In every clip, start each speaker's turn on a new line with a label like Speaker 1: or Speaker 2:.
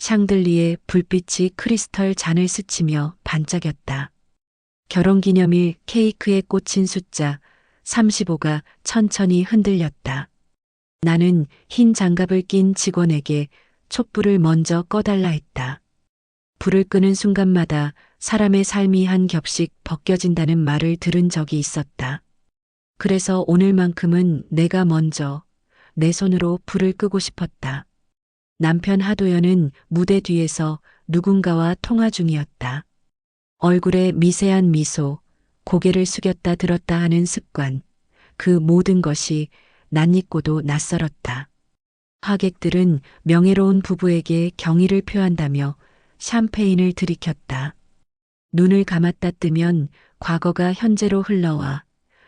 Speaker 1: 샹들리에 불빛이 크리스털 잔을 스치며 반짝였다. 결혼기념일 케이크에 꽂힌 숫자 35가 천천히 흔들렸다. 나는 흰 장갑을 낀 직원에게 촛불을 먼저 꺼달라 했다. 불을 끄는 순간마다 사람의 삶이 한 겹씩 벗겨진다는 말을 들은 적이 있었다. 그래서 오늘만큼은 내가 먼저 내 손으로 불을 끄고 싶었다. 남편 하도연은 무대 뒤에서 누군가와 통화 중이었다. 얼굴에 미세한 미소, 고개를 숙였다 들었다 하는 습관, 그 모든 것이 낯익고도 낯설었다. 하객들은 명예로운 부부에게 경의를 표한다며 샴페인을 들이켰다. 눈을 감았다 뜨면 과거가 현재로 흘러와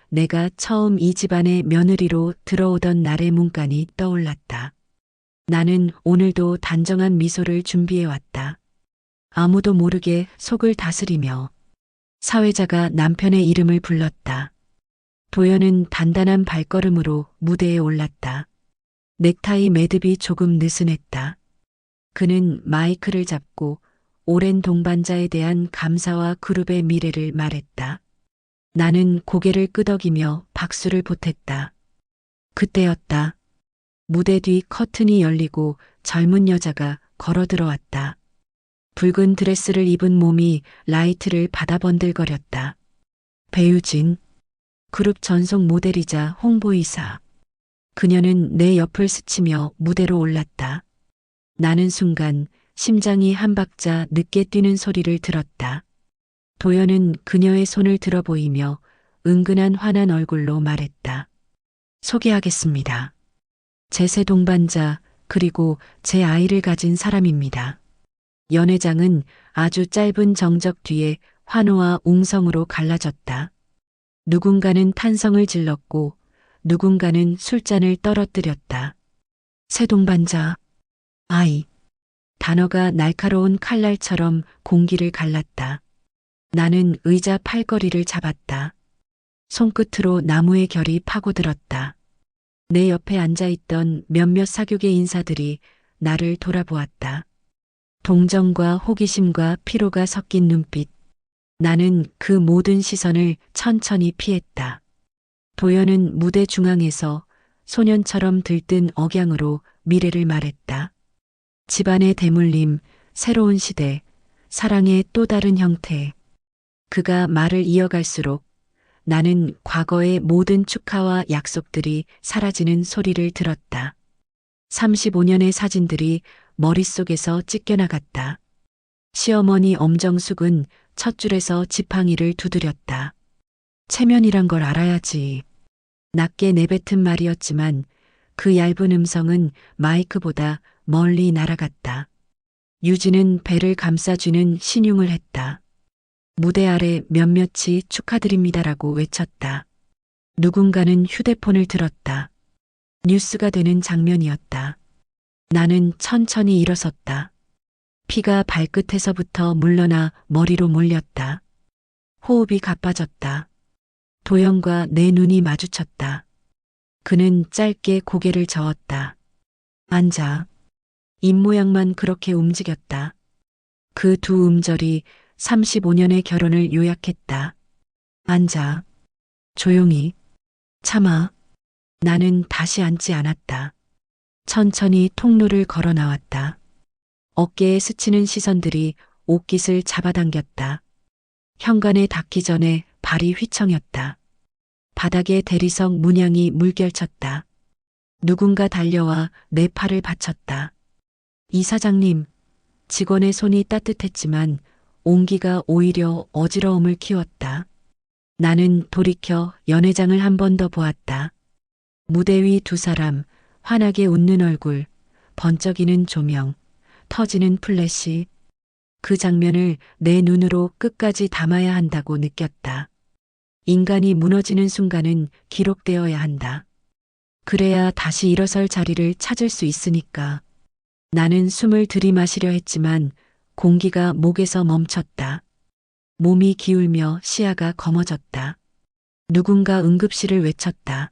Speaker 1: 내가 처음 이 집안의 며느리로 들어오던 날의 문간이 떠올랐다. 나는 오늘도 단정한 미소를 준비해왔다. 아무도 모르게 속을 다스리며 사회자가 남편의 이름을 불렀다. 도연은 단단한 발걸음으로 무대에 올랐다. 넥타이 매듭이 조금 느슨했다. 그는 마이크를 잡고 오랜 동반자에 대한 감사와 그룹의 미래를 말했다. 나는 고개를 끄덕이며 박수를 보탰다. 그때였다. 무대 뒤 커튼이 열리고 젊은 여자가 걸어 들어왔다. 붉은 드레스를 입은 몸이 라이트를 받아 번들거렸다. 배유진, 그룹 전속 모델이자 홍보이사. 그녀는 내 옆을 스치며 무대로 올랐다. 나는 순간 심장이 한 박자 늦게 뛰는 소리를 들었다. 도연은 그녀의 손을 들어 보이며 은근한 환한 얼굴로 말했다. 소개하겠습니다. 제 새 동반자 그리고 제 아이를 가진 사람입니다. 연회장은 아주 짧은 정적 뒤에 환호와 웅성으로 갈라졌다. 누군가는 탄성을 질렀고 누군가는 술잔을 떨어뜨렸다. 새 동반자, 아이. 단어가 날카로운 칼날처럼 공기를 갈랐다. 나는 의자 팔걸이를 잡았다. 손끝으로 나무의 결이 파고들었다. 내 옆에 앉아있던 몇몇 사교계 인사들이 나를 돌아보았다. 동정과 호기심과 피로가 섞인 눈빛. 나는 그 모든 시선을 천천히 피했다. 도연은 무대 중앙에서 소년처럼 들뜬 억양으로 미래를 말했다. 집안의 대물림, 새로운 시대, 사랑의 또 다른 형태. 그가 말을 이어갈수록 나는 과거의 모든 축하와 약속들이 사라지는 소리를 들었다. 35년의 사진들이 머릿속에서 찢겨나갔다. 시어머니 엄정숙은 첫 줄에서 지팡이를 두드렸다. 체면이란 걸 알아야지. 낮게 내뱉은 말이었지만 그 얇은 음성은 마이크보다 멀리 날아갔다. 유진은 배를 감싸쥐는 신용을 했다. 무대 아래 몇몇이 축하드립니다라고 외쳤다. 누군가는 휴대폰을 들었다. 뉴스가 되는 장면이었다. 나는 천천히 일어섰다. 피가 발끝에서부터 물러나 머리로 몰렸다. 호흡이 가빠졌다. 도연과 내 눈이 마주쳤다. 그는 짧게 고개를 저었다. 앉아. 입모양만 그렇게 움직였다. 그 두 음절이 35년의 결혼을 요약했다. 앉아. 조용히. 참아. 나는 다시 앉지 않았다. 천천히 통로를 걸어 나왔다. 어깨에 스치는 시선들이 옷깃을 잡아당겼다. 현관에 닿기 전에 발이 휘청였다. 바닥에 대리석 문양이 물결쳤다. 누군가 달려와 내 팔을 받쳤다. 이사장님, 직원의 손이 따뜻했지만 온기가 오히려 어지러움을 키웠다. 나는 돌이켜 연회장을 한 번 더 보았다. 무대 위 두 사람, 환하게 웃는 얼굴, 번쩍이는 조명, 터지는 플래시. 그 장면을 내 눈으로 끝까지 담아야 한다고 느꼈다. 인간이 무너지는 순간은 기록되어야 한다. 그래야 다시 일어설 자리를 찾을 수 있으니까. 나는 숨을 들이마시려 했지만 공기가 목에서 멈췄다. 몸이 기울며 시야가 검어졌다. 누군가 응급실을 외쳤다.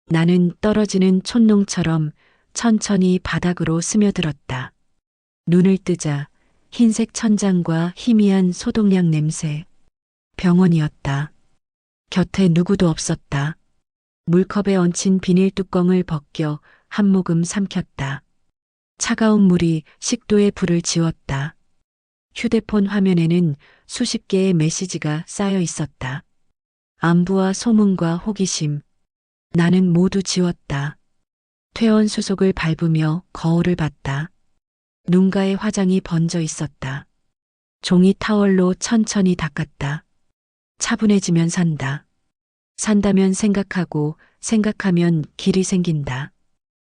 Speaker 1: 나는 떨어지는 촛농처럼 천천히 바닥으로 스며들었다. 눈을 뜨자 흰색 천장과 희미한 소독약 냄새. 병원이었다. 곁에 누구도 없었다. 물컵에 얹힌 비닐 뚜껑을 벗겨 한 모금 삼켰다. 차가운 물이 식도에 불을 지웠다. 휴대폰 화면에는 수십 개의 메시지가 쌓여 있었다. 안부와 소문과 호기심. 나는 모두 지웠다. 퇴원 수속을 밟으며 거울을 봤다. 눈가에 화장이 번져 있었다. 종이 타월로 천천히 닦았다. 차분해지면 산다. 산다면 생각하고 생각하면 길이 생긴다.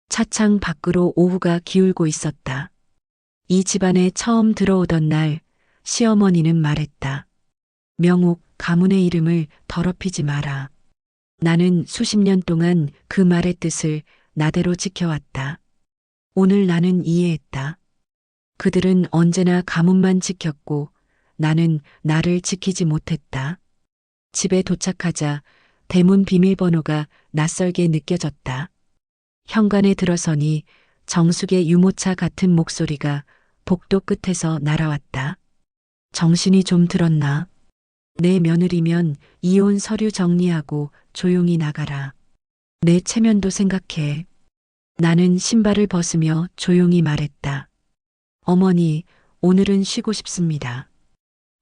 Speaker 1: 차창 밖으로 오후가 기울고 있었다. 이 집안에 처음 들어오던 날 시어머니는 말했다. 명옥, 가문의 이름을 더럽히지 마라. 나는 수십 년 동안 그 말의 뜻을 나대로 지켜왔다. 오늘 나는 이해했다. 그들은 언제나 가문만 지켰고 나는 나를 지키지 못했다. 집에 도착하자 대문 비밀번호가 낯설게 느껴졌다. 현관에 들어서니 정숙의 유모차 같은 목소리가 복도 끝에서 날아왔다. 정신이 좀 들었나? 내 며느리면 이혼 서류 정리하고 조용히 나가라. 내 체면도 생각해. 나는 신발을 벗으며 조용히 말했다. 어머니, 오늘은 쉬고 싶습니다.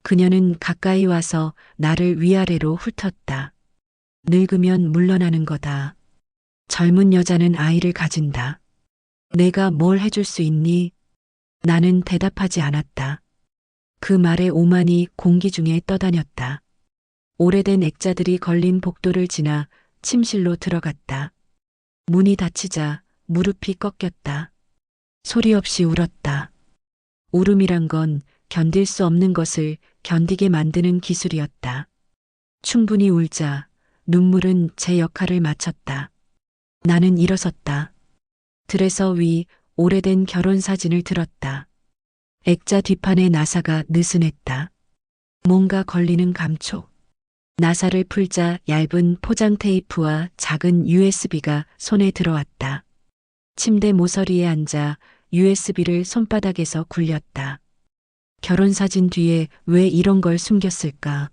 Speaker 1: 그녀는 가까이 와서 나를 위아래로 훑었다. 늙으면 물러나는 거다. 젊은 여자는 아이를 가진다. 내가 뭘 해줄 수 있니? 나는 대답하지 않았다. 그 말에 오만이 공기 중에 떠다녔다. 오래된 액자들이 걸린 복도를 지나 침실로 들어갔다. 문이 닫히자 무릎이 꺾였다. 소리 없이 울었다. 울음이란 건 견딜 수 없는 것을 견디게 만드는 기술이었다. 충분히 울자 눈물은 제 역할을 마쳤다. 나는 일어섰다. 드레서 위 오래된 결혼 사진을 들었다. 액자 뒷판의 나사가 느슨했다. 뭔가 걸리는 감촉. 나사를 풀자 얇은 포장 테이프와 작은 USB가 손에 들어왔다. 침대 모서리에 앉아 USB를 손바닥에서 굴렸다. 결혼사진 뒤에 왜 이런 걸 숨겼을까?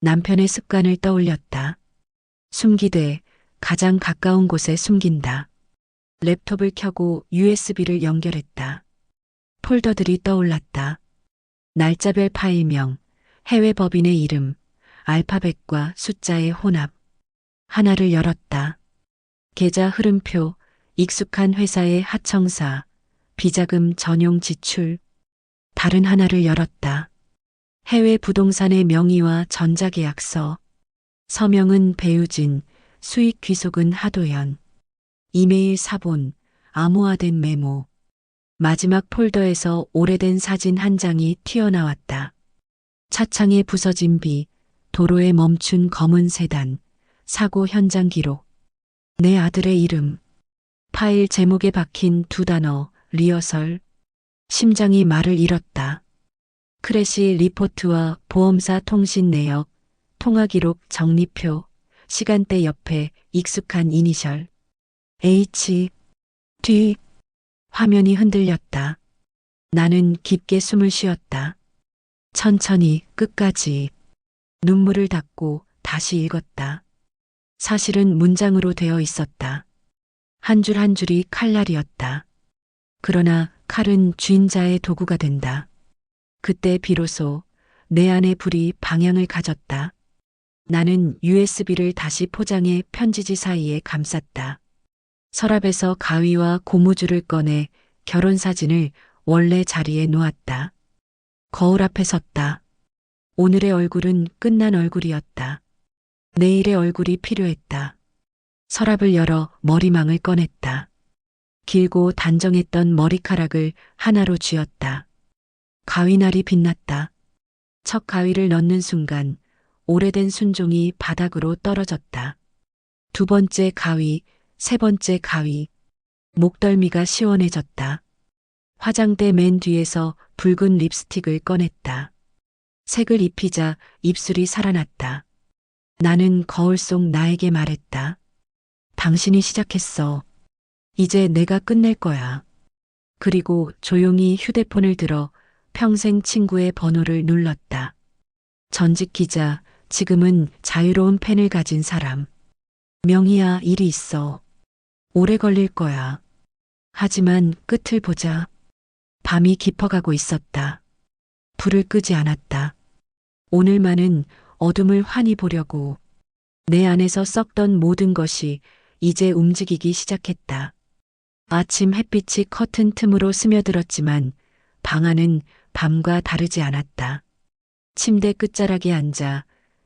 Speaker 1: 남편의 습관을 떠올렸다. 숨기되 가장 가까운 곳에 숨긴다. 랩톱을 켜고 USB를 연결했다. 폴더들이 떠올랐다. 날짜별 파일명, 해외 법인의 이름, 알파벳과 숫자의 혼합. 하나를 열었다. 계좌 흐름표, 익숙한 회사의 하청사, 비자금 전용 지출. 다른 하나를 열었다. 해외 부동산의 명의와 전자계약서. 서명은 배우진, 수익 귀속은 하도연. 이메일 사본, 암호화된 메모. 마지막 폴더에서 오래된 사진 한 장이 튀어나왔다. 차창에 부서진 비, 도로에 멈춘 검은 세단, 사고 현장 기록. 내 아들의 이름. 파일 제목에 박힌 두 단어, 리허설. 심장이 말을 잃었다. 크래시 리포트와 보험사 통신 내역, 통화 기록 정리표, 시간대 옆에 익숙한 이니셜. H, D. 화면이 흔들렸다. 나는 깊게 숨을 쉬었다. 천천히 끝까지. 눈물을 닦고 다시 읽었다. 사실은 문장으로 되어 있었다. 한 줄 한 줄이 칼날이었다. 그러나 칼은 쥔자의 도구가 된다. 그때 비로소 내 안의 불이 방향을 가졌다. 나는 USB를 다시 포장해 편지지 사이에 감쌌다. 서랍에서 가위와 고무줄을 꺼내 결혼사진을 원래 자리에 놓았다. 거울 앞에 섰다. 오늘의 얼굴은 끝난 얼굴이었다. 내일의 얼굴이 필요했다. 서랍을 열어 머리망을 꺼냈다. 길고 단정했던 머리카락을 하나로 쥐었다. 가위날이 빛났다. 첫 가위를 넣는 순간 오래된 순종이 바닥으로 떨어졌다. 두 번째 가위, 세 번째 가위. 목덜미가 시원해졌다. 화장대 맨 뒤에서 붉은 립스틱을 꺼냈다. 색을 입히자 입술이 살아났다. 나는 거울 속 나에게 말했다. 당신이 시작했어. 이제 내가 끝낼 거야. 그리고 조용히 휴대폰을 들어 평생 친구의 번호를 눌렀다. 전직 기자, 지금은 자유로운 펜을 가진 사람. 명희야, 일이 있어. 오래 걸릴 거야. 하지만 끝을 보자. 밤이 깊어가고 있었다. 불을 끄지 않았다. 오늘만은 어둠을 환히 보려고. 내 안에서 썩던 모든 것이 이제 움직이기 시작했다. 아침 햇빛이 커튼 틈으로 스며들었지만 방 안은 밤과 다르지 않았다. 침대 끝자락에 앉아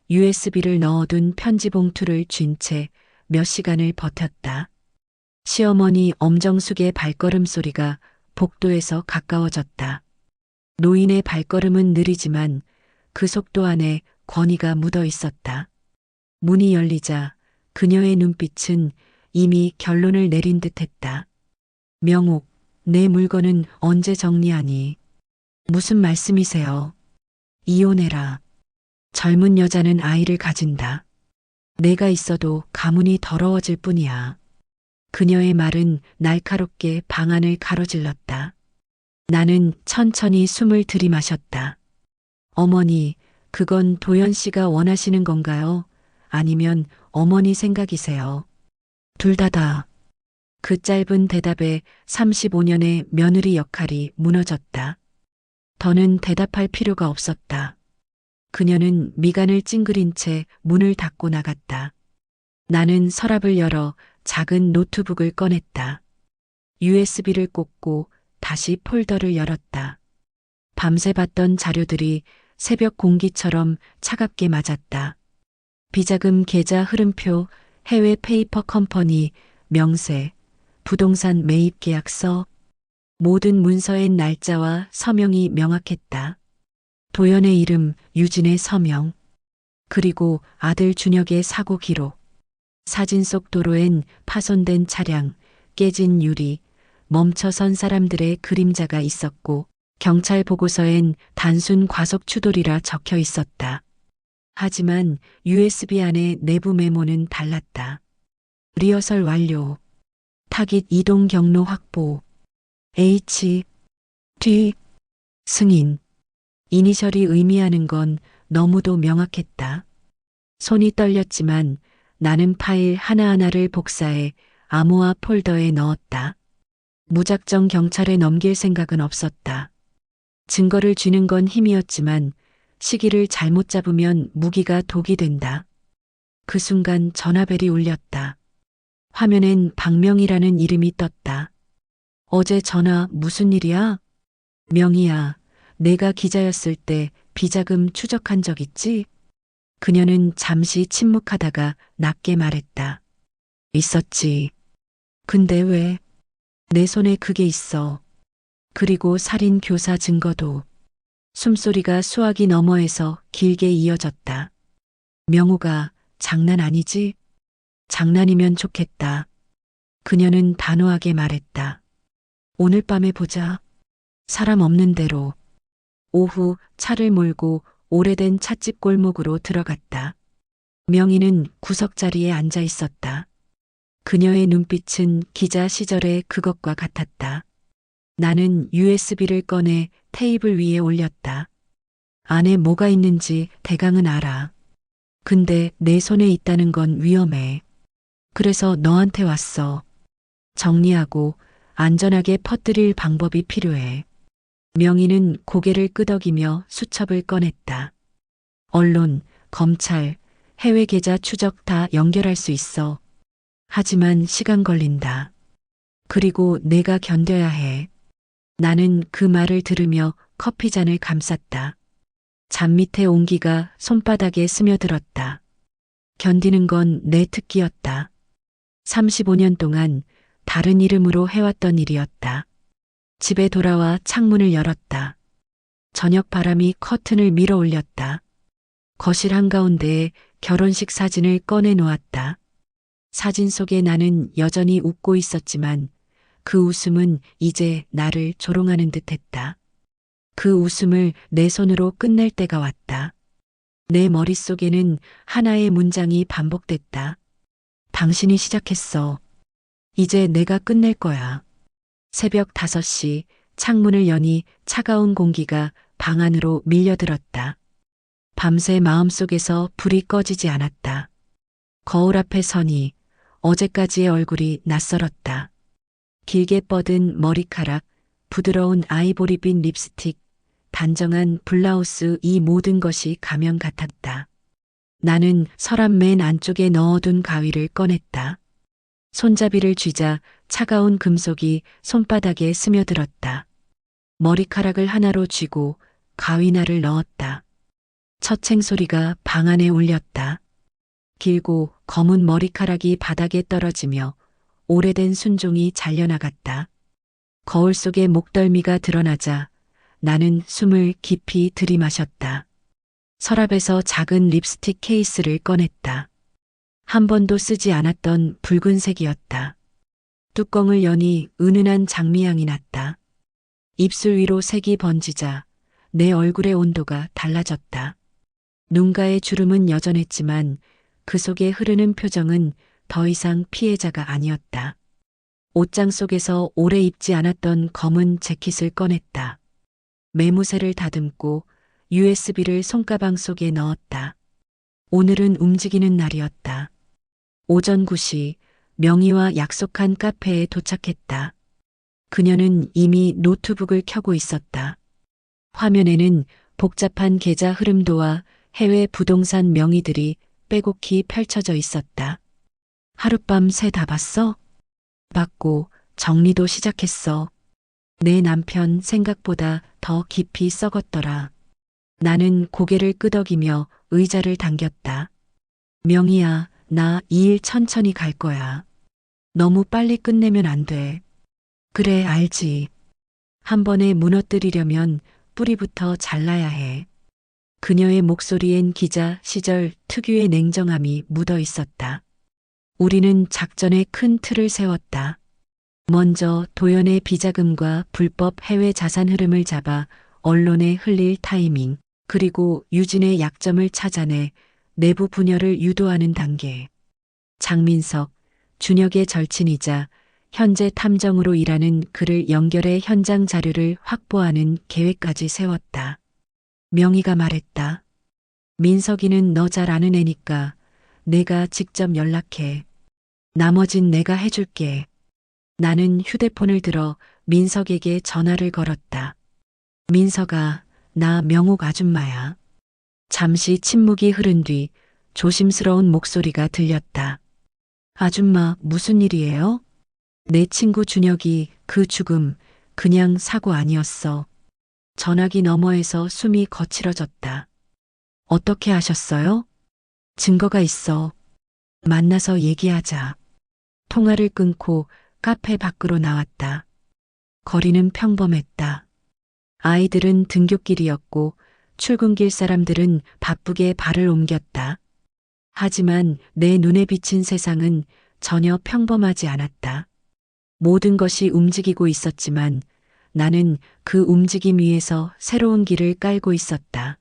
Speaker 1: USB를 넣어둔 편지 봉투를 쥔 채 몇 시간을 버텼다. 시어머니 엄정숙의 발걸음 소리가 복도에서 가까워졌다. 노인의 발걸음은 느리지만 그 속도 안에 권위가 묻어 있었다. 문이 열리자 그녀의 눈빛은 이미 결론을 내린 듯했다. 명옥, 내 물건은 언제 정리하니? 무슨 말씀이세요? 이혼해라. 젊은 여자는 아이를 가진다. 내가 있어도 가문이 더러워질 뿐이야. 그녀의 말은 날카롭게 방안을 가로질렀다. 나는 천천히 숨을 들이마셨다. 어머니, 그건 도연 씨가 원하시는 건가요? 아니면 어머니 생각이세요? 둘 다다. 그 짧은 대답에 35년의 며느리 역할이 무너졌다. 더는 대답할 필요가 없었다. 그녀는 미간을 찡그린 채 문을 닫고 나갔다. 나는 서랍을 열어 작은 노트북을 꺼냈다. USB를 꽂고 다시 폴더를 열었다. 밤새 봤던 자료들이 새벽 공기처럼 차갑게 맞았다. 비자금 계좌 흐름표, 해외 페이퍼 컴퍼니, 명세, 부동산 매입 계약서, 모든 문서엔 날짜와 서명이 명확했다. 도연의 이름, 유진의 서명, 그리고 아들 준혁의 사고 기록. 사진 속 도로엔 파손된 차량, 깨진 유리, 멈춰선 사람들의 그림자가 있었고 경찰 보고서엔 단순 과속 추돌이라 적혀 있었다. 하지만 USB 안의 내부 메모는 달랐다. 리허설 완료. 타깃 이동 경로 확보. H, D, 승인. 이니셜이 의미하는 건 너무도 명확했다. 손이 떨렸지만 나는 파일 하나하나를 복사해 암호화 폴더에 넣었다. 무작정 경찰에 넘길 생각은 없었다. 증거를 쥐는 건 힘이었지만 시기를 잘못 잡으면 무기가 독이 된다. 그 순간 전화벨이 울렸다. 화면엔 박명희라는 이름이 떴다. 어제 전화 무슨 일이야? 명희야, 내가 기자였을 때 비자금 추적한 적 있지? 그녀는 잠시 침묵하다가 낮게 말했다. 있었지. 근데 왜? 내 손에 그게 있어. 그리고 살인 교사 증거도. 숨소리가 수화기 너머에서 길게 이어졌다. 명호가 장난 아니지? 장난이면 좋겠다. 그녀는 단호하게 말했다. 오늘 밤에 보자. 사람 없는 대로. 오후 차를 몰고 오래된 찻집 골목으로 들어갔다. 명희는 구석자리에 앉아 있었다. 그녀의 눈빛은 기자 시절의 그것과 같았다. 나는 USB를 꺼내 테이블 위에 올렸다. 안에 뭐가 있는지 대강은 알아. 근데 내 손에 있다는 건 위험해. 그래서 너한테 왔어. 정리하고 안전하게 퍼뜨릴 방법이 필요해. 명희는 고개를 끄덕이며 수첩을 꺼냈다. 언론, 검찰, 해외 계좌 추적 다 연결할 수 있어. 하지만 시간 걸린다. 그리고 내가 견뎌야 해. 나는 그 말을 들으며 커피잔을 감쌌다. 잔 밑의 온기가 손바닥에 스며들었다. 견디는 건 내 특기였다. 35년 동안 다른 이름으로 해왔던 일이었다. 집에 돌아와 창문을 열었다. 저녁 바람이 커튼을 밀어 올렸다. 거실 한가운데에 결혼식 사진을 꺼내 놓았다. 사진 속에 나는 여전히 웃고 있었지만 그 웃음은 이제 나를 조롱하는 듯했다. 그 웃음을 내 손으로 끝낼 때가 왔다. 내 머릿속에는 하나의 문장이 반복됐다. 당신이 시작했어. 이제 내가 끝낼 거야. 새벽 5시 창문을 여니 차가운 공기가 방 안으로 밀려들었다. 밤새 마음속에서 불이 꺼지지 않았다. 거울 앞에 서니 어제까지의 얼굴이 낯설었다. 길게 뻗은 머리카락, 부드러운 아이보리빛 립스틱, 단정한 블라우스, 이 모든 것이 가면 같았다. 나는 서랍 맨 안쪽에 넣어둔 가위를 꺼냈다. 손잡이를 쥐자 차가운 금속이 손바닥에 스며들었다. 머리카락을 하나로 쥐고 가위날을 넣었다. 첫 챙소리가 방 안에 울렸다. 길고 검은 머리카락이 바닥에 떨어지며 오래된 순종이 잘려나갔다. 거울 속에 목덜미가 드러나자 나는 숨을 깊이 들이마셨다. 서랍에서 작은 립스틱 케이스를 꺼냈다. 한 번도 쓰지 않았던 붉은색이었다. 뚜껑을 여니 은은한 장미향이 났다. 입술 위로 색이 번지자 내 얼굴의 온도가 달라졌다. 눈가의 주름은 여전했지만 그 속에 흐르는 표정은 더 이상 피해자가 아니었다. 옷장 속에서 오래 입지 않았던 검은 재킷을 꺼냈다. 매무새를 다듬고 USB를 손가방 속에 넣었다. 오늘은 움직이는 날이었다. 오전 9시 명희와 약속한 카페에 도착했다. 그녀는 이미 노트북을 켜고 있었다. 화면에는 복잡한 계좌 흐름도와 해외 부동산 명의들이 빼곡히 펼쳐져 있었다. 하룻밤 새 다 봤어? 봤고 정리도 시작했어. 내 남편 생각보다 더 깊이 썩었더라. 나는 고개를 끄덕이며 의자를 당겼다. 명희야, 나 이 일 천천히 갈 거야. 너무 빨리 끝내면 안 돼. 그래, 알지. 한 번에 무너뜨리려면 뿌리부터 잘라야 해. 그녀의 목소리엔 기자 시절 특유의 냉정함이 묻어 있었다. 우리는 작전의 큰 틀을 세웠다. 먼저 도연의 비자금과 불법 해외 자산 흐름을 잡아 언론에 흘릴 타이밍, 그리고 유진의 약점을 찾아내 내부 분열을 유도하는 단계. 장민석, 준혁의 절친이자 현재 탐정으로 일하는 그를 연결해 현장 자료를 확보하는 계획까지 세웠다. 명희가 말했다. 민석이는 너 잘 아는 애니까 내가 직접 연락해. 나머진 내가 해줄게. 나는 휴대폰을 들어 민석에게 전화를 걸었다. 민석아, 나 명옥 아줌마야. 잠시 침묵이 흐른 뒤 조심스러운 목소리가 들렸다. 아줌마, 무슨 일이에요? 내 친구 준혁이 그 죽음 그냥 사고 아니었어. 전화기 너머에서 숨이 거칠어졌다. 어떻게 아셨어요? 증거가 있어. 만나서 얘기하자. 통화를 끊고 카페 밖으로 나왔다. 거리는 평범했다. 아이들은 등굣길이었고 출근길 사람들은 바쁘게 발을 옮겼다. 하지만 내 눈에 비친 세상은 전혀 평범하지 않았다. 모든 것이 움직이고 있었지만 나는 그 움직임 위에서 새로운 길을 깔고 있었다.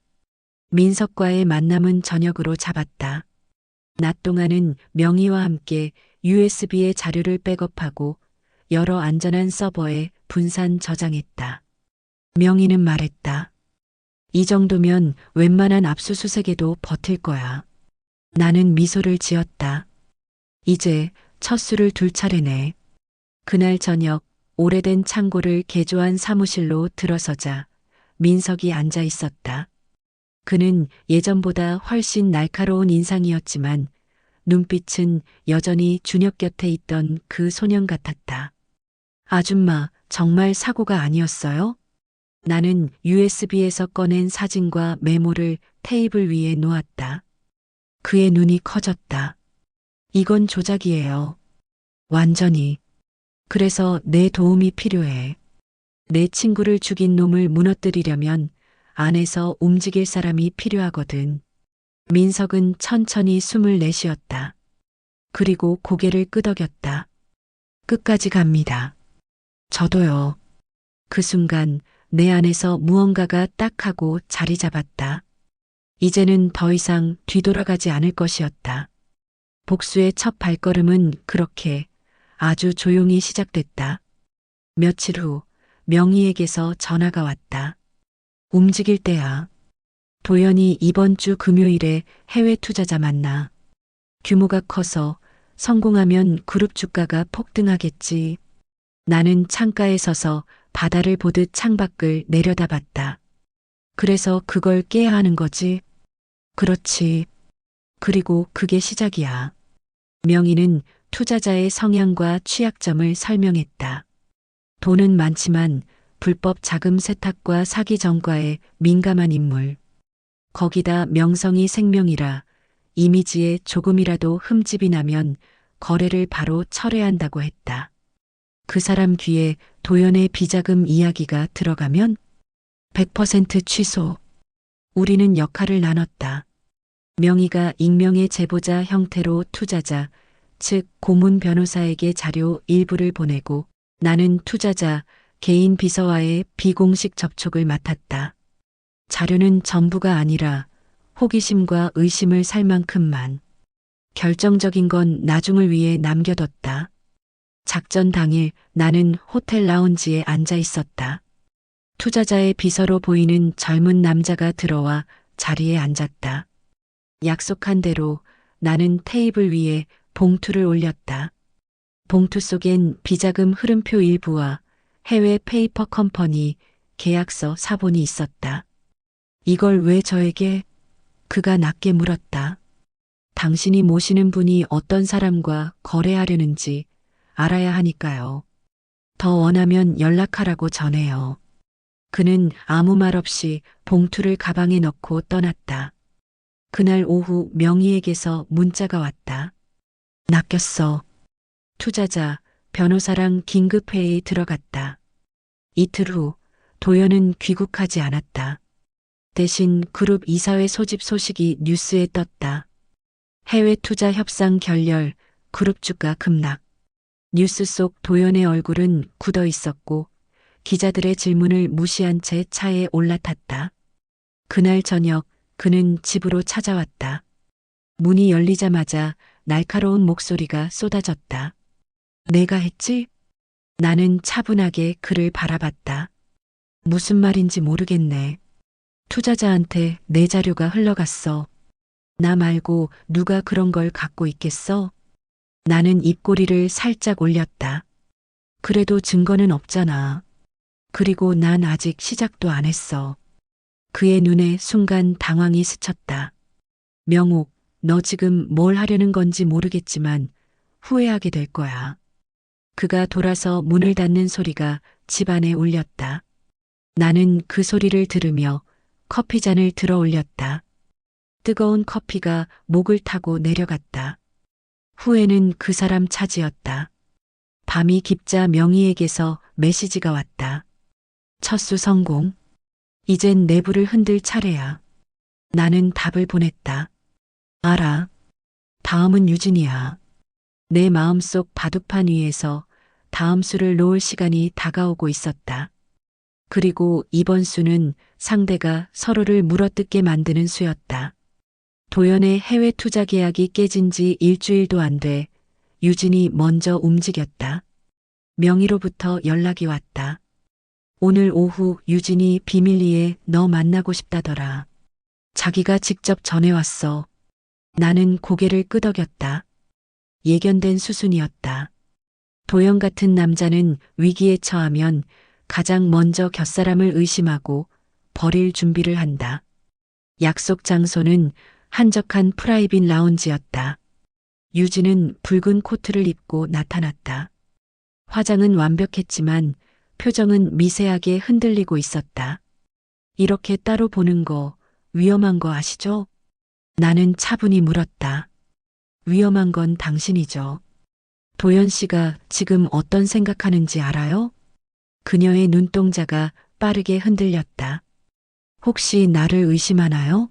Speaker 1: 민석과의 만남은 저녁으로 잡았다. 낮 동안은 명희와 함께 USB의 자료를 백업하고 여러 안전한 서버에 분산 저장했다. 명희는 말했다. 이 정도면 웬만한 압수수색에도 버틸 거야. 나는 미소를 지었다. 이제 첫 술을 둘 차례네. 그날 저녁 오래된 창고를 개조한 사무실로 들어서자 민석이 앉아 있었다. 그는 예전보다 훨씬 날카로운 인상이었지만 눈빛은 여전히 준혁 곁에 있던 그 소년 같았다. 아줌마, 정말 사고가 아니었어요? 나는 USB에서 꺼낸 사진과 메모를 테이블 위에 놓았다. 그의 눈이 커졌다. 이건 조작이에요. 완전히. 그래서 내 도움이 필요해. 내 친구를 죽인 놈을 무너뜨리려면 안에서 움직일 사람이 필요하거든. 민석은 천천히 숨을 내쉬었다. 그리고 고개를 끄덕였다. 끝까지 갑니다. 저도요. 그 순간 내 안에서 무언가가 딱 하고 자리 잡았다. 이제는 더 이상 뒤돌아가지 않을 것이었다. 복수의 첫 발걸음은 그렇게 아주 조용히 시작됐다. 며칠 후 명희에게서 전화가 왔다. 움직일 때야. 도연이 이번 주 금요일에 해외 투자자 만나. 규모가 커서 성공하면 그룹 주가가 폭등하겠지. 나는 창가에 서서 바다를 보듯 창밖을 내려다봤다. 그래서 그걸 깨야 하는 거지. 그렇지. 그리고 그게 시작이야. 명희는 투자자의 성향과 취약점을 설명했다. 돈은 많지만 불법 자금 세탁과 사기 전과에 민감한 인물. 거기다 명성이 생명이라 이미지에 조금이라도 흠집이 나면 거래를 바로 철회한다고 했다. 그 사람 귀에 도연의 비자금 이야기가 들어가면 100% 취소. 우리는 역할을 나눴다. 명의가 익명의 제보자 형태로 투자자, 즉 고문 변호사에게 자료 일부를 보내고 나는 투자자, 개인 비서와의 비공식 접촉을 맡았다. 자료는 전부가 아니라 호기심과 의심을 살 만큼만. 결정적인 건 나중을 위해 남겨뒀다. 작전 당일 나는 호텔 라운지에 앉아 있었다. 투자자의 비서로 보이는 젊은 남자가 들어와 자리에 앉았다. 약속한 대로 나는 테이블 위에 봉투를 올렸다. 봉투 속엔 비자금 흐름표 일부와 해외 페이퍼 컴퍼니 계약서 사본이 있었다. 이걸 왜 저에게? 그가 낮게 물었다. 당신이 모시는 분이 어떤 사람과 거래하려는지 알아야 하니까요. 더 원하면 연락하라고 전해요. 그는 아무 말 없이 봉투를 가방에 넣고 떠났다. 그날 오후 명희에게서 문자가 왔다. 낚였어. 투자자, 변호사랑 긴급회의에 들어갔다. 이틀 후 도연은 귀국하지 않았다. 대신 그룹 이사회 소집 소식이 뉴스에 떴다. 해외 투자 협상 결렬, 그룹 주가 급락. 뉴스 속 도연의 얼굴은 굳어 있었고 기자들의 질문을 무시한 채 차에 올라탔다. 그날 저녁 그는 집으로 찾아왔다. 문이 열리자마자 날카로운 목소리가 쏟아졌다. 내가 했지? 나는 차분하게 그를 바라봤다. 무슨 말인지 모르겠네. 투자자한테 내 자료가 흘러갔어. 나 말고 누가 그런 걸 갖고 있겠어? 나는 입꼬리를 살짝 올렸다. 그래도 증거는 없잖아. 그리고 난 아직 시작도 안 했어. 그의 눈에 순간 당황이 스쳤다. 명옥, 너 지금 뭘 하려는 건지 모르겠지만 후회하게 될 거야. 그가 돌아서 문을 닫는 소리가 집안에 울렸다. 나는 그 소리를 들으며 커피잔을 들어 올렸다. 뜨거운 커피가 목을 타고 내려갔다. 후회는 그 사람 차지였다. 밤이 깊자 명희에게서 메시지가 왔다. 첫수 성공. 이젠 내부를 흔들 차례야. 나는 답을 보냈다. 알아. 다음은 유진이야. 내 마음속 바둑판 위에서 다음 수를 놓을 시간이 다가오고 있었다. 그리고 이번 수는 상대가 서로를 물어뜯게 만드는 수였다. 도연의 해외 투자 계약이 깨진 지 일주일도 안 돼 유진이 먼저 움직였다. 명희로부터 연락이 왔다. 오늘 오후 유진이 비밀리에 너 만나고 싶다더라. 자기가 직접 전해왔어. 나는 고개를 끄덕였다. 예견된 수순이었다. 도연 같은 남자는 위기에 처하면 가장 먼저 곁사람을 의심하고 버릴 준비를 한다. 약속 장소는 한적한 프라이빗 라운지였다. 유진은 붉은 코트를 입고 나타났다. 화장은 완벽했지만 표정은 미세하게 흔들리고 있었다. 이렇게 따로 보는 거 위험한 거 아시죠? 나는 차분히 물었다. 위험한 건 당신이죠. 도연 씨가 지금 어떤 생각하는지 알아요? 그녀의 눈동자가 빠르게 흔들렸다. 혹시 나를 의심하나요?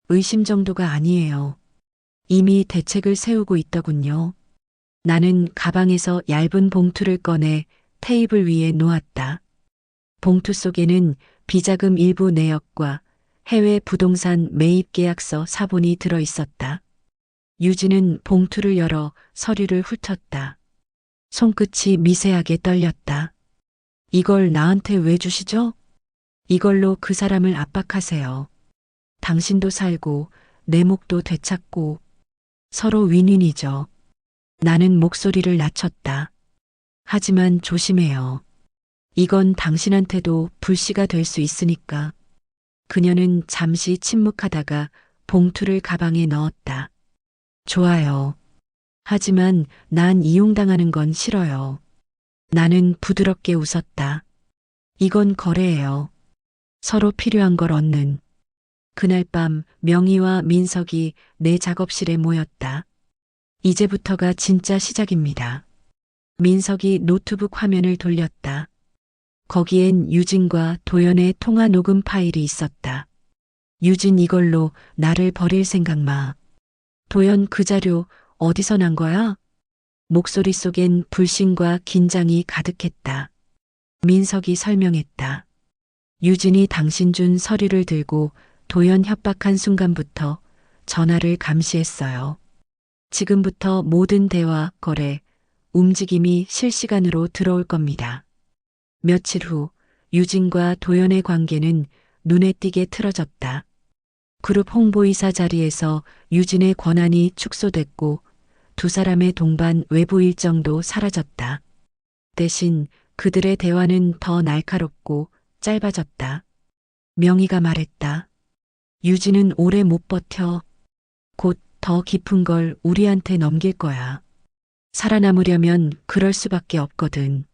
Speaker 1: 의심 정도가 아니에요. 이미 대책을 세우고 있더군요. 나는 가방에서 얇은 봉투를 꺼내 테이블 위에 놓았다. 봉투 속에는 비자금 일부 내역과 해외 부동산 매입 계약서 사본이 들어 있었다. 유진은 봉투를 열어 서류를 훑었다. 손끝이 미세하게 떨렸다. 이걸 나한테 왜 주시죠? 이걸로 그 사람을 압박하세요. 당신도 살고 내 목도 되찾고 서로 윈윈이죠. 나는 목소리를 낮췄다. 하지만 조심해요. 이건 당신한테도 불씨가 될 수 있으니까. 그녀는 잠시 침묵하다가 봉투를 가방에 넣었다. 좋아요. 하지만 난 이용당하는 건 싫어요. 나는 부드럽게 웃었다. 이건 거래예요. 서로 필요한 걸 얻는. 그날 밤 명희와 민석이 내 작업실에 모였다. 이제부터가 진짜 시작입니다. 민석이 노트북 화면을 돌렸다. 거기엔 유진과 도연의 통화 녹음 파일이 있었다. 유진 이걸로 나를 버릴 생각 마. 도연 그 자료 어디서 난 거야? 목소리 속엔 불신과 긴장이 가득했다. 민석이 설명했다. 유진이 당신 준 서류를 들고 도연 협박한 순간부터 전화를 감시했어요. 지금부터 모든 대화, 거래, 움직임이 실시간으로 들어올 겁니다. 며칠 후 유진과 도연의 관계는 눈에 띄게 틀어졌다. 그룹 홍보이사 자리에서 유진의 권한이 축소됐고 두 사람의 동반 외부 일정도 사라졌다. 대신 그들의 대화는 더 날카롭고 짧아졌다. 명희가 말했다. 유진은 오래 못 버텨. 곧 더 깊은 걸 우리한테 넘길 거야. 살아남으려면 그럴 수밖에 없거든.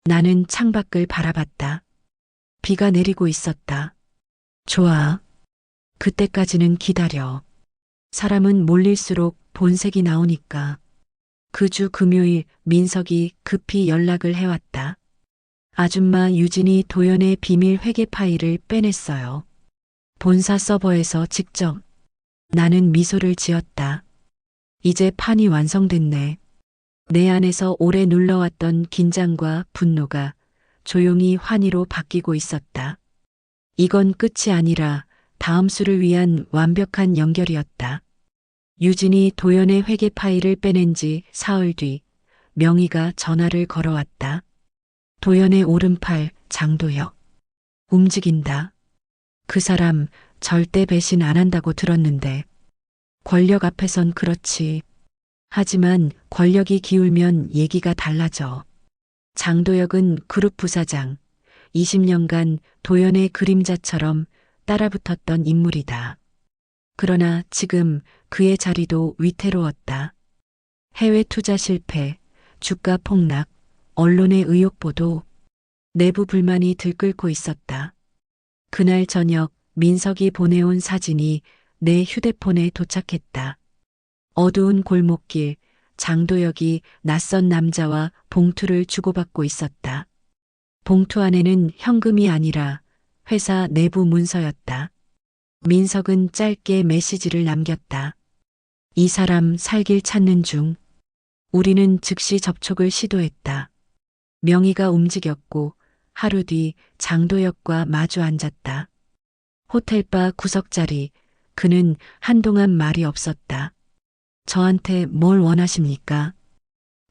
Speaker 1: 나는 창밖을 바라봤다. 비가 내리고 있었다. 좋아. 그때까지는 기다려. 사람은 몰릴수록 본색이 나오니까. 그 주 금요일 민석이 급히 연락을 해왔다. 아줌마 유진이 도연의 비밀 회계 파일을 빼냈어요. 본사 서버에서 직접. 나는 미소를 지었다. 이제 판이 완성됐네. 내 안에서 오래 눌러왔던 긴장과 분노가 조용히 환희로 바뀌고 있었다. 이건 끝이 아니라 다음 수를 위한 완벽한 연결이었다. 유진이 도연의 회계 파일을 빼낸 지 사흘 뒤 명희가 전화를 걸어왔다. 도연의 오른팔 장도혁. 움직인다. 그 사람 절대 배신 안 한다고 들었는데 권력 앞에선 그렇지. 하지만 권력이 기울면 얘기가 달라져. 장도혁은 그룹 부사장, 20년간 도연의 그림자처럼 따라붙었던 인물이다. 그러나 지금 그의 자리도 위태로웠다. 해외 투자 실패, 주가 폭락, 언론의 의혹 보도, 내부 불만이 들끓고 있었다. 그날 저녁 민석이 보내온 사진이 내 휴대폰에 도착했다. 어두운 골목길, 장도혁이 낯선 남자와 봉투를 주고받고 있었다. 봉투 안에는 현금이 아니라 회사 내부 문서였다. 민석은 짧게 메시지를 남겼다. 이 사람 살길 찾는 중. 우리는 즉시 접촉을 시도했다. 명희가 움직였고 하루 뒤 장도혁과 마주 앉았다. 호텔바 구석자리, 그는 한동안 말이 없었다. 저한테 뭘 원하십니까?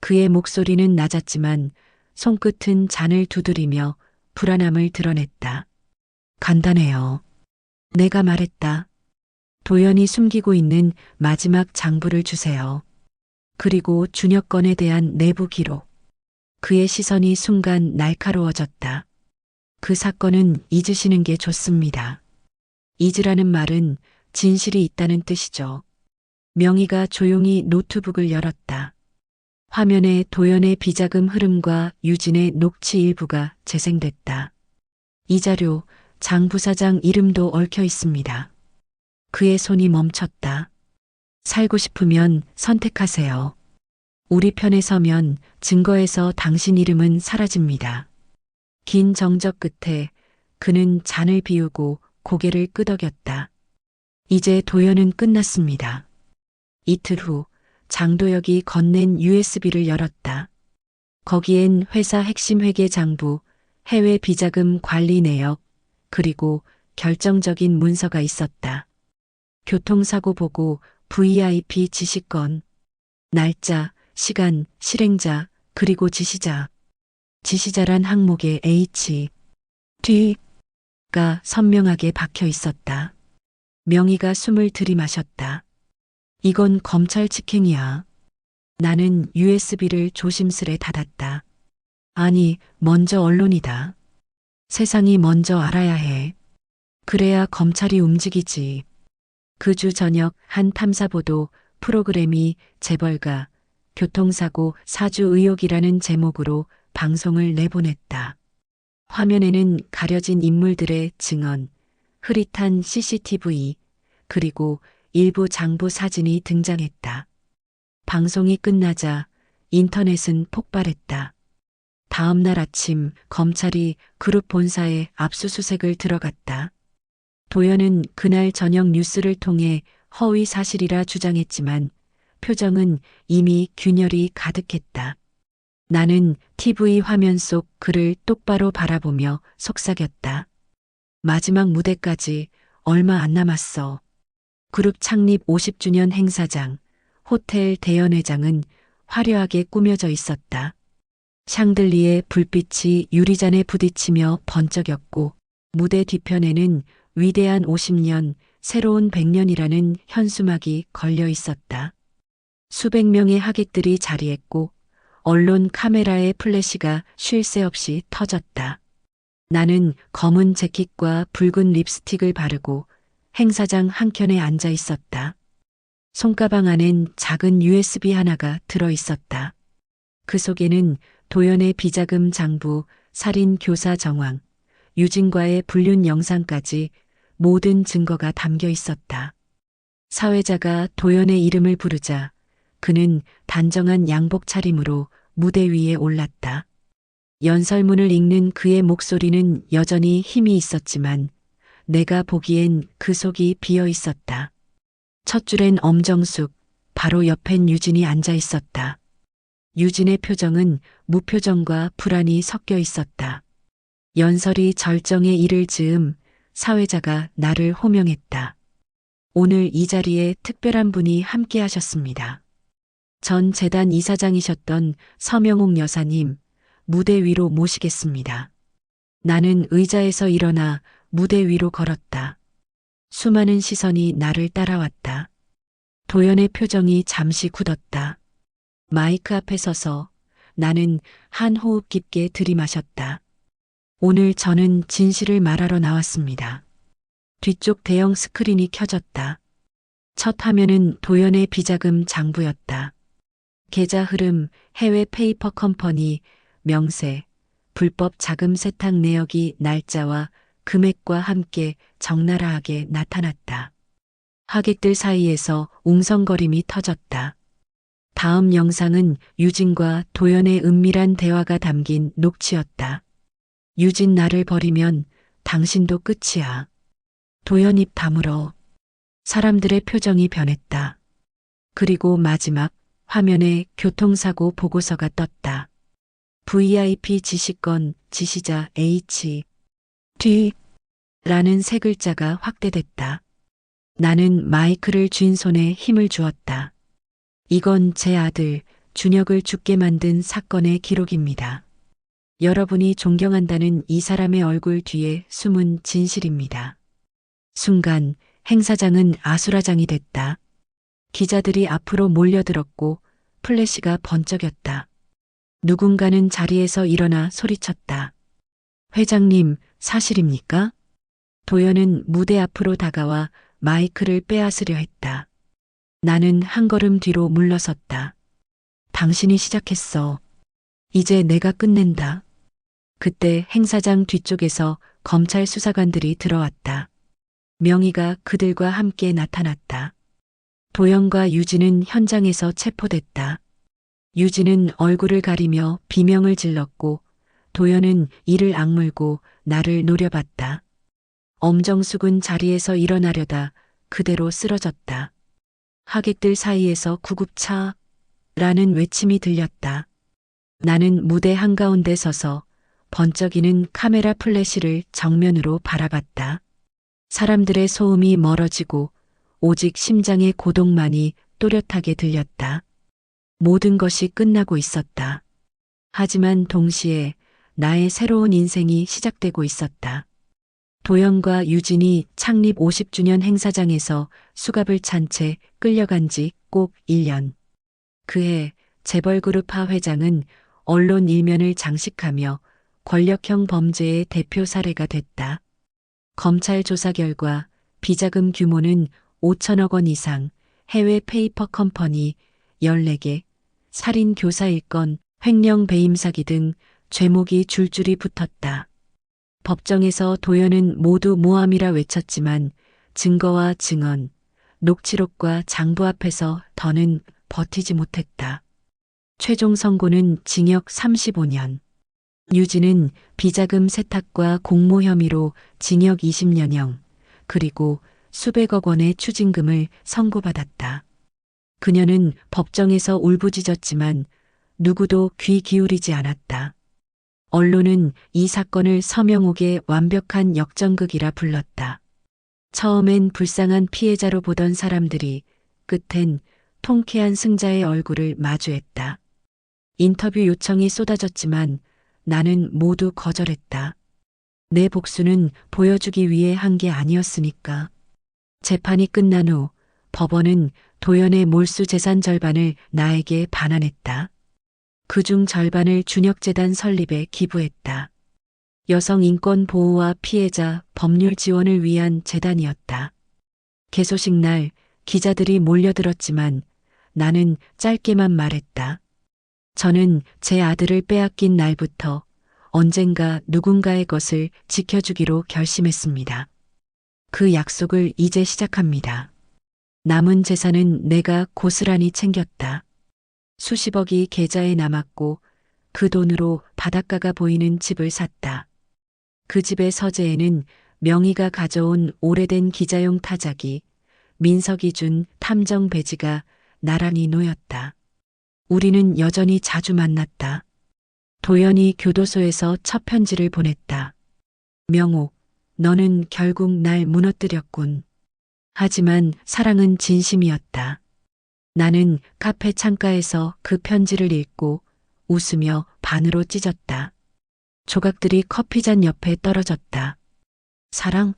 Speaker 1: 그의 목소리는 낮았지만 손끝은 잔을 두드리며 불안함을 드러냈다. 간단해요. 내가 말했다. 도연이 숨기고 있는 마지막 장부를 주세요. 그리고 준혁 건에 대한 내부 기록. 그의 시선이 순간 날카로워졌다. 그 사건은 잊으시는 게 좋습니다. 잊으라는 말은 진실이 있다는 뜻이죠. 명희가 조용히 노트북을 열었다. 화면에 도연의 비자금 흐름과 유진의 녹취 일부가 재생됐다. 이 자료 장 부사장 이름도 얽혀 있습니다. 그의 손이 멈췄다. 살고 싶으면 선택하세요. 우리 편에 서면 증거에서 당신 이름은 사라집니다. 긴 정적 끝에 그는 잔을 비우고 고개를 끄덕였다. 이제 도연은 끝났습니다. 이틀 후 장도혁이 건넨 USB를 열었다. 거기엔 회사 핵심 회계 장부, 해외 비자금 관리 내역, 그리고 결정적인 문서가 있었다. 교통사고 보고, VIP 지시건, 날짜, 시간, 실행자, 그리고 지시자. 지시자란 항목에 H, D가 선명하게 박혀 있었다. 명희가 숨을 들이마셨다. 이건 검찰 직행이야. 나는 USB를 조심스레 닫았다. 아니, 먼저 언론이다. 세상이 먼저 알아야 해. 그래야 검찰이 움직이지. 그 주 저녁 한 탐사보도 프로그램이 재벌가 교통사고 사주 의혹이라는 제목으로 방송을 내보냈다. 화면에는 가려진 인물들의 증언, 흐릿한 CCTV, 그리고 일부 장부 사진이 등장했다. 방송이 끝나자 인터넷은 폭발했다. 다음 날 아침 검찰이 그룹 본사에 압수수색을 들어갔다. 도연은 그날 저녁 뉴스를 통해 허위 사실이라 주장했지만 표정은 이미 균열이 가득했다. 나는 TV 화면 속 그를 똑바로 바라보며 속삭였다. 마지막 무대까지 얼마 안 남았어. 그룹 창립 50주년 행사장, 호텔 대연회장은 화려하게 꾸며져 있었다. 샹들리에 불빛이 유리잔에 부딪히며 번쩍였고 무대 뒤편에는 위대한 50년, 새로운 100년이라는 현수막이 걸려 있었다. 수백 명의 하객들이 자리했고 언론 카메라의 플래시가 쉴 새 없이 터졌다. 나는 검은 재킷과 붉은 립스틱을 바르고 행사장 한켠에 앉아 있었다. 손가방 안엔 작은 USB 하나가 들어 있었다. 그 속에는 도연의 비자금 장부, 살인 교사 정황, 유진과의 불륜 영상까지 모든 증거가 담겨 있었다. 사회자가 도연의 이름을 부르자 그는 단정한 양복 차림으로 무대 위에 올랐다. 연설문을 읽는 그의 목소리는 여전히 힘이 있었지만 내가 보기엔 그 속이 비어 있었다. 첫 줄엔 엄정숙, 바로 옆엔 유진이 앉아 있었다. 유진의 표정은 무표정과 불안이 섞여 있었다. 연설이 절정에 이를 즈음 사회자가 나를 호명했다. 오늘 이 자리에 특별한 분이 함께 하셨습니다. 전 재단 이사장이셨던 서명옥 여사님, 무대 위로 모시겠습니다. 나는 의자에서 일어나 무대 위로 걸었다. 수많은 시선이 나를 따라왔다. 도연의 표정이 잠시 굳었다. 마이크 앞에 서서 나는 한 호흡 깊게 들이마셨다. 오늘 저는 진실을 말하러 나왔습니다. 뒤쪽 대형 스크린이 켜졌다. 첫 화면은 도연의 비자금 장부였다. 계좌 흐름, 해외 페이퍼 컴퍼니, 명세, 불법 자금 세탁 내역이 날짜와 금액과 함께 적나라하게 나타났다. 하객들 사이에서 웅성거림이 터졌다. 다음 영상은 유진과 도연의 은밀한 대화가 담긴 녹취였다. 유진 나를 버리면 당신도 끝이야. 도연 입 다물어. 사람들의 표정이 변했다. 그리고 마지막 화면에 교통사고 보고서가 떴다. VIP 지시건 지시자 H, D 라는 세 글자가 확대됐다. 나는 마이크를 쥔 손에 힘을 주었다. 이건 제 아들 준혁을 죽게 만든 사건의 기록입니다. 여러분이 존경한다는 이 사람의 얼굴 뒤에 숨은 진실입니다. 순간 행사장은 아수라장이 됐다. 기자들이 앞으로 몰려들었고 플래시가 번쩍였다. 누군가는 자리에서 일어나 소리쳤다. 회장님, 사실입니까? 도연은 무대 앞으로 다가와 마이크를 빼앗으려 했다. 나는 한 걸음 뒤로 물러섰다. 당신이 시작했어. 이제 내가 끝낸다. 그때 행사장 뒤쪽에서 검찰 수사관들이 들어왔다. 명희가 그들과 함께 나타났다. 도연과 유진은 현장에서 체포됐다. 유진은 얼굴을 가리며 비명을 질렀고 도연은 이를 악물고 나를 노려봤다. 엄정숙은 자리에서 일어나려다 그대로 쓰러졌다. 하객들 사이에서 구급차라는 외침이 들렸다. 나는 무대 한가운데 서서 번쩍이는 카메라 플래시를 정면으로 바라봤다. 사람들의 소음이 멀어지고 오직 심장의 고동만이 또렷하게 들렸다. 모든 것이 끝나고 있었다. 하지만 동시에 나의 새로운 인생이 시작되고 있었다. 도연과 유진이 창립 50주년 행사장에서 수갑을 찬 채 끌려간 지 꼭 1년. 그해 재벌그룹 하 회장은 언론 일면을 장식하며 권력형 범죄의 대표 사례가 됐다. 검찰 조사 결과 비자금 규모는 5천억 원 이상, 해외 페이퍼 컴퍼니 14개, 살인 교사 1건, 횡령 배임 사기 등 죄목이 줄줄이 붙었다. 법정에서 도연은 모두 모함이라 외쳤지만 증거와 증언, 녹취록과 장부 앞에서 더는 버티지 못했다. 최종 선고는 징역 35년. 유진은 비자금 세탁과 공모 혐의로 징역 20년형, 그리고 수백억 원의 추징금을 선고받았다. 그녀는 법정에서 울부짖었지만 누구도 귀 기울이지 않았다. 언론은 이 사건을 서명옥의 완벽한 역전극이라 불렀다. 처음엔 불쌍한 피해자로 보던 사람들이 끝엔 통쾌한 승자의 얼굴을 마주했다. 인터뷰 요청이 쏟아졌지만 나는 모두 거절했다. 내 복수는 보여주기 위해 한 게 아니었으니까. 재판이 끝난 후 법원은 도연의 몰수 재산 절반을 나에게 반환했다. 그중 절반을 준혁재단 설립에 기부했다. 여성 인권 보호와 피해자 법률 지원을 위한 재단이었다. 개소식 날 기자들이 몰려들었지만 나는 짧게만 말했다. 저는 제 아들을 빼앗긴 날부터 언젠가 누군가의 것을 지켜주기로 결심했습니다. 그 약속을 이제 시작합니다. 남은 재산은 내가 고스란히 챙겼다. 수십억이 계좌에 남았고 그 돈으로 바닷가가 보이는 집을 샀다. 그 집의 서재에는 명의가 가져온 오래된 기자용 타자기, 민석이 준 탐정 배지가 나란히 놓였다. 우리는 여전히 자주 만났다. 도연이 교도소에서 첫 편지를 보냈다. 명옥, 너는 결국 날 무너뜨렸군. 하지만 사랑은 진심이었다. 나는 카페 창가에서 그 편지를 읽고 웃으며 반으로 찢었다. 조각들이 커피잔 옆에 떨어졌다. 사랑?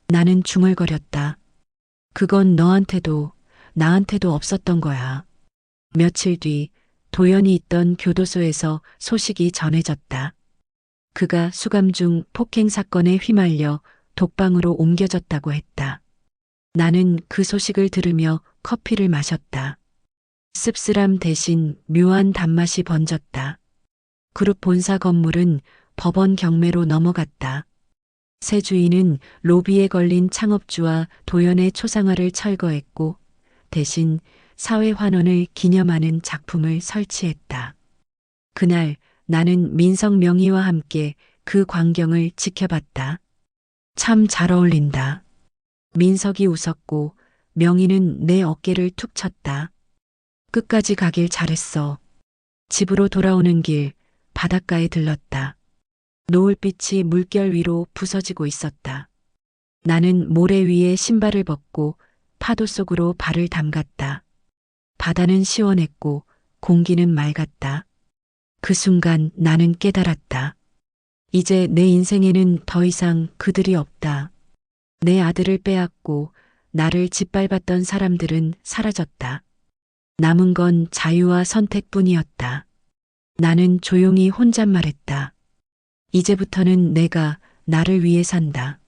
Speaker 1: 나는 중얼거렸다. 그건 너한테도 나한테도 없었던 거야. 며칠 뒤 도연이 있던 교도소에서 소식이 전해졌다. 그가 수감 중 폭행 사건에 휘말려 독방으로 옮겨졌다고 했다. 나는 그 소식을 들으며 커피를 마셨다. 씁쓸함 대신 묘한 단맛이 번졌다. 그룹 본사 건물은 법원 경매로 넘어갔다. 새 주인은 로비에 걸린 창업주와 도연의 초상화를 철거했고 대신 사회 환원을 기념하는 작품을 설치했다. 그날 나는 민석 명의와 함께 그 광경을 지켜봤다. 참 잘 어울린다. 민석이 웃었고 명의는 내 어깨를 툭 쳤다. 끝까지 가길 잘했어. 집으로 돌아오는 길 바닷가에 들렀다. 노을빛이 물결 위로 부서지고 있었다. 나는 모래 위에 신발을 벗고 파도 속으로 발을 담갔다. 바다는 시원했고 공기는 맑았다. 그 순간 나는 깨달았다. 이제 내 인생에는 더 이상 그들이 없다. 내 아들을 빼앗고 나를 짓밟았던 사람들은 사라졌다. 남은 건 자유와 선택뿐이었다. 나는 조용히 혼잣말했다. 이제부터는 내가 나를 위해 산다.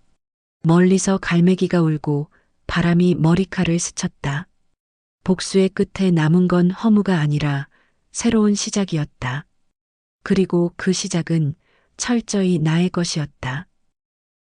Speaker 1: 멀리서 갈매기가 울고 바람이 머리카락을 스쳤다. 복수의 끝에 남은 건 허무가 아니라 새로운 시작이었다. 그리고 그 시작은 철저히 나의 것이었다.